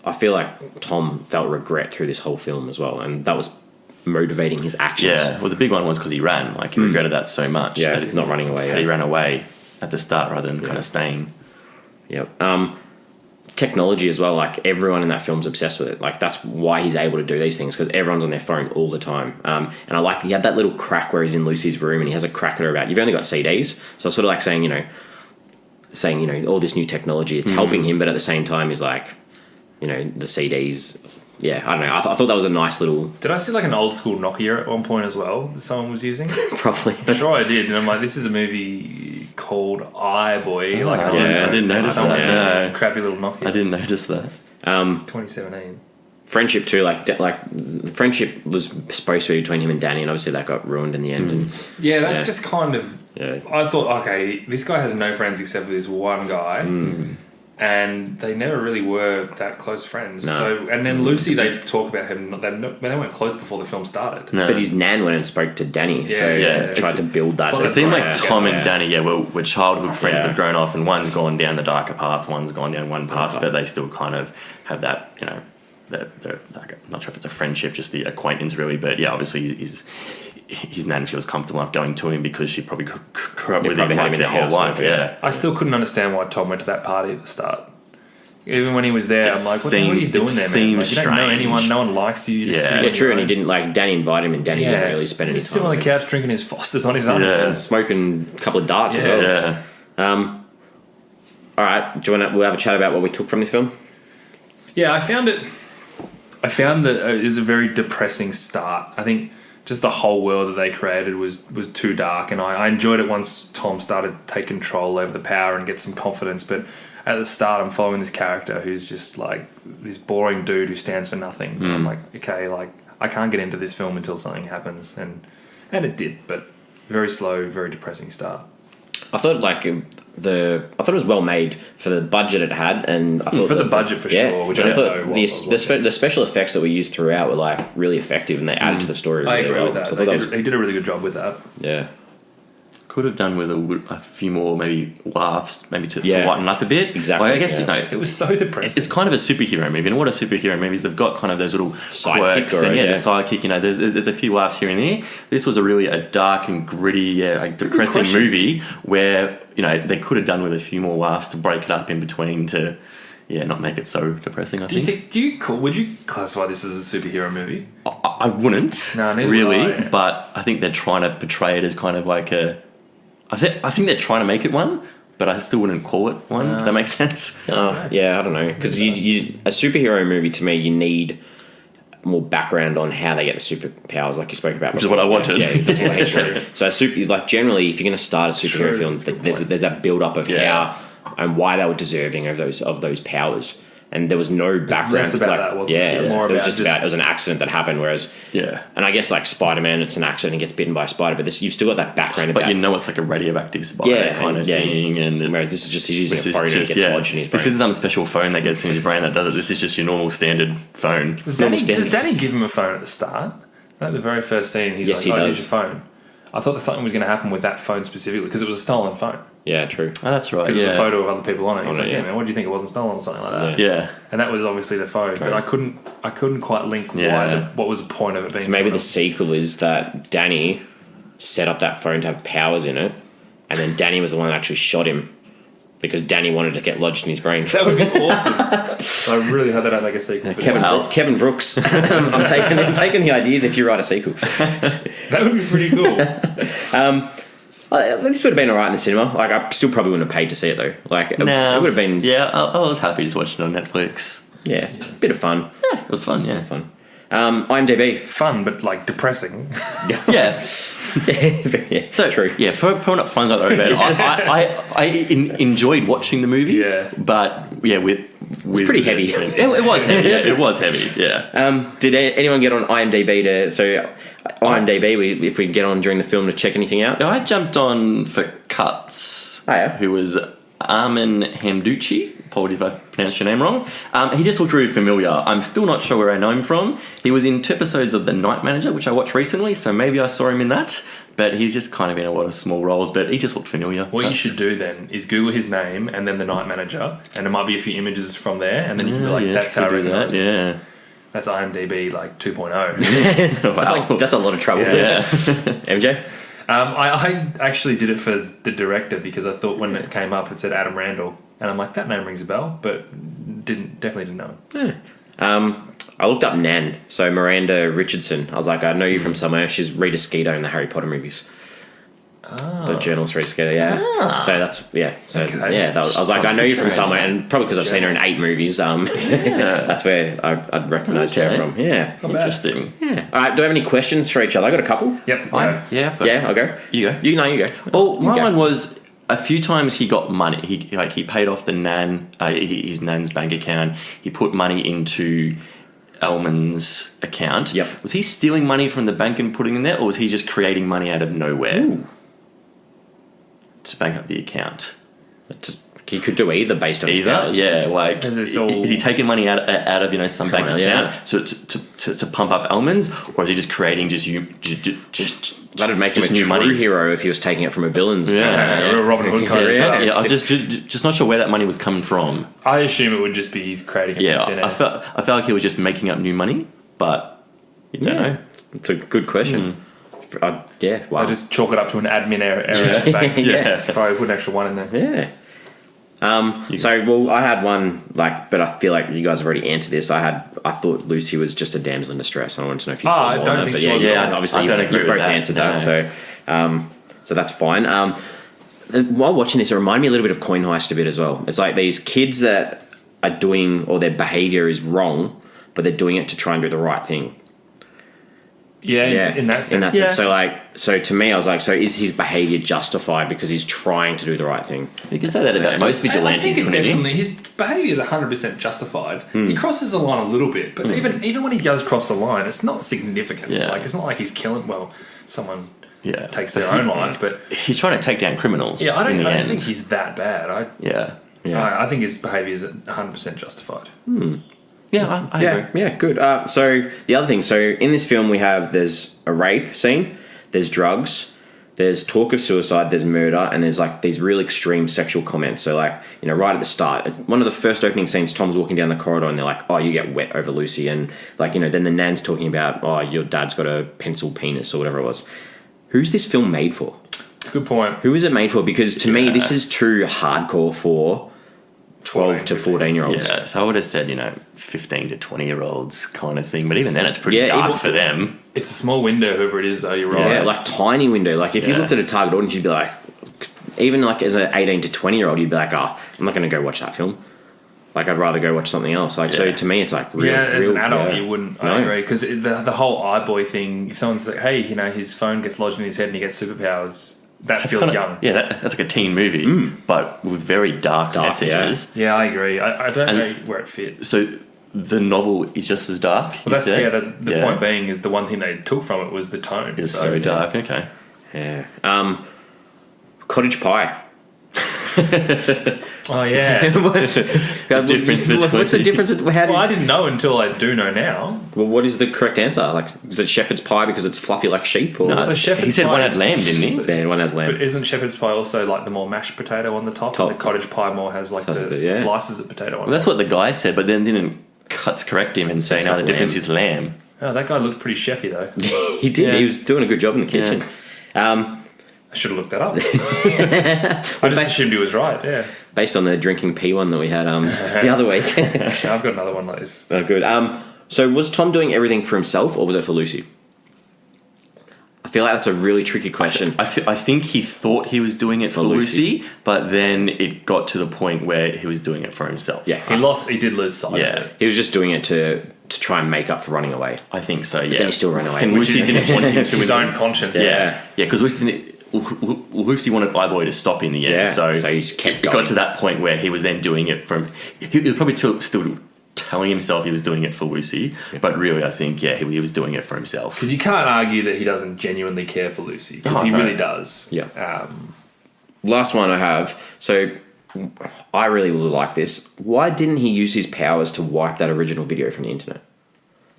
A: I feel like Tom felt regret through this whole film as well, and that was motivating his actions.
C: Yeah, well, the big one was because he ran. Like, he regretted that so much.
A: Yeah,
C: that
A: not running away.
C: He ran away at the start rather than kind of staying.
A: Yep. Technology as well. Like, everyone in that film's obsessed with it. Like, that's why he's able to do these things, because everyone's on their phone all the time. And I like he had that little crack where he's in Lucy's room and he has a crack at her about, you've only got CDs. So sort of like saying, all this new technology, it's helping him, but at the same time, he's like, the CDs. Yeah, I don't know. I thought that was a nice little...
B: Did I see like an old school Nokia at one point as well that someone was using?
A: Probably.
B: That's right, I did. And I'm like, this is a movie called iBoy.
C: I didn't notice that.
B: Crappy little Nokia.
C: I didn't notice that.
B: 2017.
A: Friendship too, like the friendship was supposed to be between him and Danny, and obviously that got ruined in the end. And
B: Just kind of... Yeah. I thought, okay, this guy has no friends except for this one guy. And they never really were that close friends.
A: No.
B: So, and then Lucy, they talk about him. They weren't close before the film started.
A: No. But his nan went and spoke to Danny, tried to build that.
C: It seemed like Tom and Danny, were childhood friends that have grown off, and one's gone down the darker path, one's gone down one path, but they still kind of have that, they're I'm not sure if it's a friendship, just the acquaintance really, but obviously his nan feels comfortable enough going to him because she probably grew up with him like their whole life.
B: I still couldn't understand why Tom went to that party at the start. Even when he was there, I'm like, what are you doing there, man? Like, you don't know anyone, no one likes you.
A: True, and he didn't, like, Danny invited him, and Danny didn't really spend any time.
B: He's still on the couch drinking his Fosters on his own.
A: And smoking a couple of darts as well. All right, we'll have a chat about what we took from this film?
B: Yeah, I found that it was a very depressing start. I think just the whole world that they created was too dark, and I enjoyed it once Tom started to take control over the power and get some confidence, but at the start I'm following this character who's just like this boring dude who stands for nothing. And I'm like, okay, like I can't get into this film until something happens, and it did, but very slow, very depressing start.
A: I thought it was well made for the budget it had, and I thought
B: for the budget for sure. Which I thought
A: the special effects that we used throughout were like really effective, and they added to the story.
B: I
A: really
B: agree
A: well.
B: with that.
A: So
B: They did a really good job with that.
A: Yeah.
C: Could have done with a few more maybe laughs, maybe to lighten up a bit.
A: Exactly.
C: Like, I guess
B: it was so depressing.
C: It's kind of a superhero movie, and what are superhero movies? They've got kind of those little
A: sidekick
C: quirks, and the sidekick. There's a few laughs here and there. This was a dark and gritty, depressing movie where they could have done with a few more laughs to break it up in between to not make it so depressing.
B: Would you classify this as a superhero movie?
C: I wouldn't.
B: No, neither
C: really,
B: would I.
C: But I think they're trying to portray it as kind of like a. I think they're trying to make it one, but I still wouldn't call it one. If that makes sense.
A: I don't know, because a superhero movie, to me, you need more background on how they get the superpowers, like you spoke about.
C: Which is what I wanted.
A: Yeah, that's what I hated. So generally, if you're going to start a superhero film, there's that build up of how and why they were deserving of those powers. And there was no background.
B: Less about that, wasn't it?
A: It was just about it was an accident that happened. Whereas, and I guess like Spider-Man, it's an accident, he gets bitten by a spider. But you've still got that background.
C: But it's like a radioactive spider kind of thing. And
A: whereas this is just he's using a phone and it gets lodged in his brain.
C: This isn't some special phone that gets in his brain that does it. This is just your normal standard phone.
B: Does Danny give him a phone at the start? Like the very first scene, he's like, here's your phone. I thought that something was going to happen with that phone specifically because it was a stolen phone.
A: Yeah, true.
C: Oh, that's right.
B: Because there's a photo of other people on it. He's like,
A: yeah,
B: man, what do you think? It wasn't stolen or something like that.
C: Yeah.
B: And that was obviously the phone. But I couldn't quite link what was the point of it being.
A: So maybe the sequel is that Danny set up that phone to have powers in it, and then Danny was the one that actually shot him because Danny wanted to get lodged in his brain.
B: That would be awesome. I really hope they don't make a sequel for this.
A: Kevin Brooks. I'm taking the ideas if you write a sequel.
B: That would be pretty cool.
A: This would have been alright in the cinema. Like, I still probably wouldn't have paid to see it though. Like, it would have been.
C: Yeah, I was happy just watching it on Netflix.
A: Yeah, it's a bit of fun.
C: Yeah, it was fun. Yeah,
A: Fun. IMDb.
B: Fun, but like depressing.
C: yeah.
A: So true.
C: Yeah, probably not fun like that. I enjoyed watching the movie.
B: Yeah,
C: but yeah, with
A: it's pretty heavy.
C: It was heavy. Yeah, it was heavy. Yeah.
A: Did anyone get on IMDb IMDb? If we get on during the film to check anything out?
C: I jumped on for Cuts.
A: Oh, yeah.
C: Who was Aymen Hamdouchi. Apologies if I pronounced your name wrong. He just looked really familiar. I'm still not sure where I know him from. He was in 2 episodes of The Night Manager, which I watched recently, so maybe I saw him in that. But he's just kind of in a lot of small roles, but he just looked familiar.
B: What you should do then is Google his name and then The Night Manager, and there might be a few images from there, and then you can be like, that's how I recognise it.
C: Yeah.
B: That's IMDb like 2.0.
C: Wow.
A: That's a lot of trouble.
C: Yeah.
A: MJ?
B: I actually did it for the director because I thought when it came up it said Adam Randall, and I'm like, that name rings a bell, but definitely didn't know it.
A: Yeah. I looked up Nan, so Miranda Richardson. I was like, I know you from somewhere. She's Rita Skeeter in the Harry Potter movies. Oh. The journalist Rita Skeeter, yeah.
B: Ah.
A: So that's, yeah. So,
B: okay.
A: yeah, I was like, I know you from somewhere, and probably because I've seen her in 8 movies. That's where I'd recognise her from. Yeah.
C: Interesting.
A: Yeah. All right, do I have any questions for each other? I got a couple.
B: Yep.
C: Yeah.
A: I'll go.
C: You go.
A: You go.
C: Well, my one was a few times he got money. He paid off the nan, his nan's bank account. He put money into Elman's account.
A: Yep.
C: Was he stealing money from the bank and putting it in there, or was he just creating money out of nowhere to bank up the account?
A: He could do either based on his powers.
C: Yeah, like is he taking money out of some bank account to pump up Elman's, or is he just creating
A: that'd make him a true money hero if he was taking it from a villain's.
B: Or a Robin Hood kind of stuff.
C: Yeah, I'm just not sure where that money was coming from.
B: I assume it would just be he's creating it from thin air.
C: I felt like he was just making up new money, but you don't know.
A: It's a good question. Wow.
B: I just chalk it up to an admin error at the bank. Probably put an extra one in there.
A: Yeah. I had one, but I feel like you guys have already answered this. I thought Lucy was just a damsel in distress. I wanted to know if you thought
B: I don't think she was.
A: Obviously
C: I don't agree
A: you
C: with
A: both
C: that.
A: answered that, so that's fine. While watching this, it reminded me a little bit of Coin Heist a bit as well. It's like these kids that are doing, or their behaviour is wrong, but they're doing it to try and do the right thing.
B: Yeah, in that sense.
A: So to me, I was like, so is his behaviour justified because he's trying to do the right thing?
C: You can say that about most vigilantes.
B: I think definitely his behaviour is 100% justified. He crosses the line a little bit, but even when he does cross the line, it's not significant.
C: Yeah.
B: Like, it's not like he's killing. Well, someone takes their
C: But
B: own life, but
C: he's trying to take down criminals.
B: Yeah, I don't
C: end.
B: think he's that bad. I think his behaviour is 100% justified.
C: Yeah, I agree.
A: Yeah, good. So the other thing, in this film there's a rape scene, there's drugs, there's talk of suicide, there's murder, and there's like these real extreme sexual comments. So right at the start, one of the first opening scenes, Tom's walking down the corridor and they're like, oh, you get wet over Lucy, and then the nan's talking about, oh, your dad's got a pencil penis or whatever it was. Who's this film made for?
B: It's a good point.
A: Who is it made for? Because to me, this is too hardcore for 12 to 14-year-olds.
C: Yeah, so I would have said, 15 to 20-year-olds kind of thing. But even then, it's pretty dark for them.
B: It's a small window, whoever it is, though, you're right.
A: Yeah, like tiny window. Like if you looked at a target audience, you'd be like, even like as an 18 to 20-year-old, you'd be like, oh, I'm not going to go watch that film. Like I'd rather go watch something else. So to me, it's like real.
B: As an adult, you wouldn't. I agree, because the whole iBoy thing. If someone's like, hey, his phone gets lodged in his head and he gets superpowers. That feels young.
C: Yeah, that's like a teen movie, but with very dark messages.
B: Yeah, I agree. I don't know where it fits.
C: So the novel is just as dark.
B: Well, that's the point being is the one thing they took from it was the tone.
C: It's so dark. Okay.
A: Yeah. Cottage Pie.
B: Oh yeah.
A: What's the difference?
B: I didn't know until I do know now.
A: Well, what is the correct answer? Like, is it shepherd's pie because it's fluffy like sheep? Or
B: So shepherd's
C: he said
B: pie
C: one had lamb, didn't he?
A: Yeah, one has lamb.
B: But isn't shepherd's pie also like the more mashed potato on the top? And the cottage pie more has like the slices of potato on.
C: Well, that's what the guy said, but then didn't Cuts correct him and say, no, the difference is lamb.
B: Oh, that guy looked pretty chefy though.
A: He did. Yeah. He was doing a good job in the kitchen.
B: I should have looked that up. I just assumed he was right, yeah.
A: Based on the drinking pee one that we had the other week.
B: I've got another one like this.
A: Oh, good. So was Tom doing everything for himself or was it for Lucy? I feel like that's a really tricky question.
C: I think he thought he was doing it for Lucy, but then it got to the point where he was doing it for himself.
A: Yeah.
B: He did lose sight of it.
A: He was just doing it to try and make up for running away.
C: I think so, yeah.
A: But then he still ran away.
C: And Lucy didn't want him to.
B: His own conscience.
C: Yeah, because Lucy wanted iBoy to stop in the end.
A: Yeah,
C: so
A: he just kept
C: it
A: going.
C: got to that point where he was then doing it from... He was probably still telling himself he was doing it for Lucy, but really I think, he was doing it for himself.
B: Because you can't argue that he doesn't genuinely care for Lucy, because he really does.
A: Yeah. Last one I have. So I really like this. Why didn't he use his powers to wipe that original video from the internet?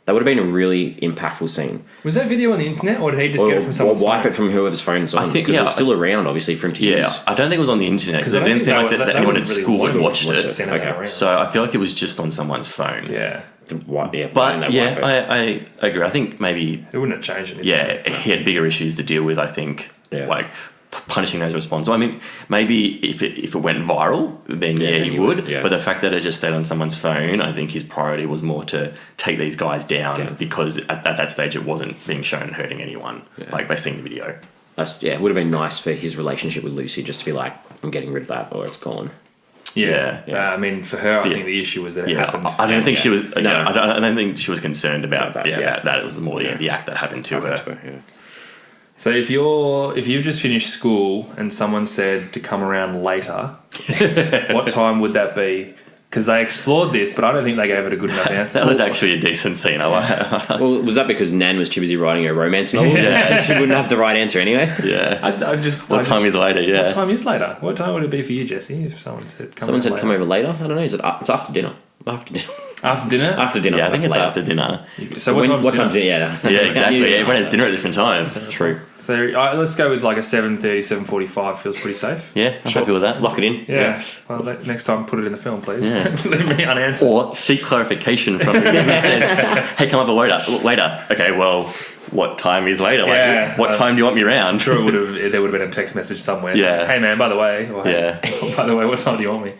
A: That would have been a really impactful scene.
B: Was that video on the internet, or did he just get it from someone's
A: phone? Or wipe
B: phone?
A: it from whoever's phone's on.
C: I think,
A: because it was still around, obviously, for him to use.
C: I don't think it was on the internet, because it didn't seem like that anyone at school had watched it.
A: Okay.
C: So I feel like it was just on someone's phone.
B: Yeah.
C: But I agree. I think maybe...
B: It wouldn't have changed anything.
C: Yeah, he had bigger issues to deal with, I think.
A: Yeah.
C: Like punishing those responsible. I mean, maybe if it went viral, then he would. Yeah. But the fact that it just stayed on someone's phone, I think his priority was more to take these guys down because at that stage it wasn't being shown and hurting anyone, like by seeing the video.
A: It would have been nice for his relationship with Lucy just to be like, I'm getting rid of that or it's gone.
B: Yeah. I mean, for her, I think the issue was that it happened.
C: I don't think she was. I don't think she was concerned about that. That it was more the act that happened to her.
B: So if you've just finished school and someone said to come around later, what time would that be? Because they explored this, but I don't think they gave it a good enough answer.
C: That was actually a decent scene.
A: Well, was that because Nan was too busy writing a romance novel? She wouldn't have the right answer anyway.
C: Yeah. What time is later? Yeah.
B: What time is later? What time would it be for you, Jesse? If someone said come
A: over later. I don't know. It's after dinner. After dinner.
B: After dinner?
A: After dinner.
C: Yeah, I think it's after dinner.
B: So what time's dinner?
C: Yeah, exactly. Everyone has dinner at different times.
A: That's true.
B: So let's go with like a 7:30, 7:45. Feels pretty safe.
C: Yeah, I'm happy with that.
A: Lock it in.
B: Yeah. Well, next time put it in the film, please. Leave me unanswered.
C: Or seek clarification from him who says, hey, come over later. Okay, well, what time is later? Like, what time do you want me around?
B: I'm sure there would have been a text message somewhere.
C: Yeah.
B: Hey man, by the way. By the way, what time do you want me?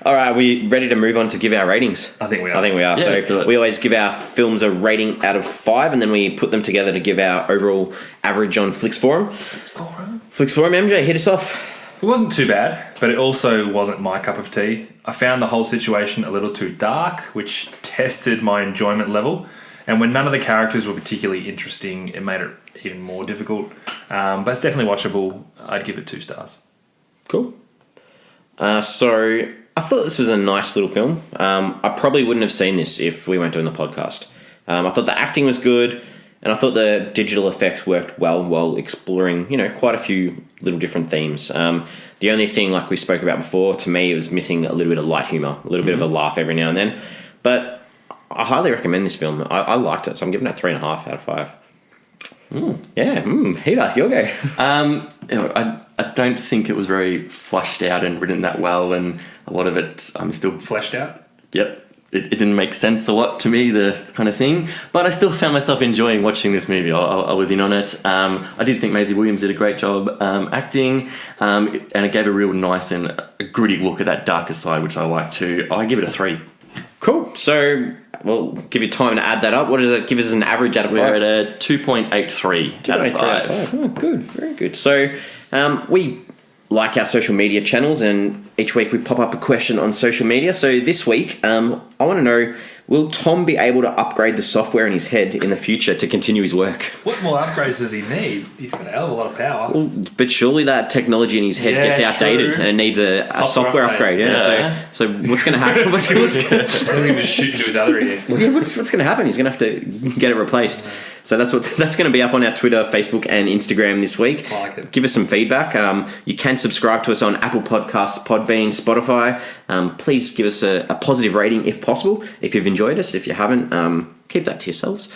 A: All right, are we ready to move on to give our ratings?
B: I think we are.
A: Yeah, so we always give our films a rating out of 5, and then we put them together to give our overall average on Flix Forum. Flix Forum, MJ, hit us off.
B: It wasn't too bad, but it also wasn't my cup of tea. I found the whole situation a little too dark, which tested my enjoyment level. And when none of the characters were particularly interesting, it made it even more difficult. But it's definitely watchable. I'd give it 2 stars.
A: Cool. So I thought this was a nice little film. I probably wouldn't have seen this if we weren't doing the podcast. I thought the acting was good, and I thought the digital effects worked well while exploring, quite a few little different themes. The only thing, like we spoke about before, to me, it was missing a little bit of light humour, a little bit of a laugh every now and then. But I highly recommend this film. I liked it, so I'm giving it 3.5 out of 5. Heater, you'll go.
C: I don't think it was very flushed out and written that well, and a lot of it I'm still...
B: Fleshed out?
C: Yep. It didn't make sense a lot to me, the kind of thing, but I still found myself enjoying watching this movie. I was in on it. I did think Maisie Williams did a great job acting, and it gave a real nice and a gritty look at that darker side, which I like too. I give it a 3.
A: Cool. So we'll give you time to add that up. What does it give us an average out of 5?
C: We're at a 2.83 out of 5.
A: Oh, good. Very good. So we like our social media channels, and each week we pop up a question on social media. So this week, I want to know, will Tom be able to upgrade the software in his head in the future to continue his work?
B: What more upgrades does he need? He's got a hell of a lot of power.
A: Well, but surely that technology in his head gets outdated and it needs a software upgrade. Yeah. So what's going to happen? What's going
B: to shoot into his other ear?
A: What's going to happen? He's going to have to get it replaced. So that's going to be up on our Twitter, Facebook, and Instagram this week.
B: I like it.
A: Give us some feedback. You can subscribe to us on Apple Podcasts, Podbean, Spotify. Please give us a positive rating if possible. If you've enjoyed us, if you haven't, keep that to yourselves.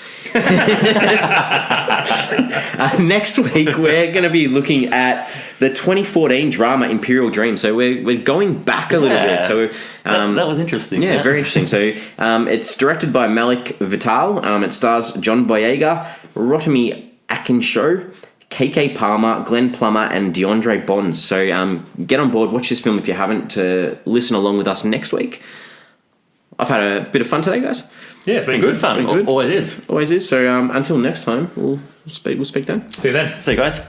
A: Next week, we're going to be looking at the 2014 drama Imperial Dreams. So we're going back a little bit. So
C: that was interesting.
A: Yeah, very interesting. So it's directed by Malik Vital. It stars John Boyega, Rotimi Akinsho, KK Palmer, Glenn Plummer, and DeAndre Bonds. So get on board, watch this film if you haven't, to listen along with us next week. I've had a bit of fun today, guys.
B: Yeah, it's been good fun.
C: Always is.
A: Always is. So until next time, we'll speak then.
B: See you then.
C: See you guys.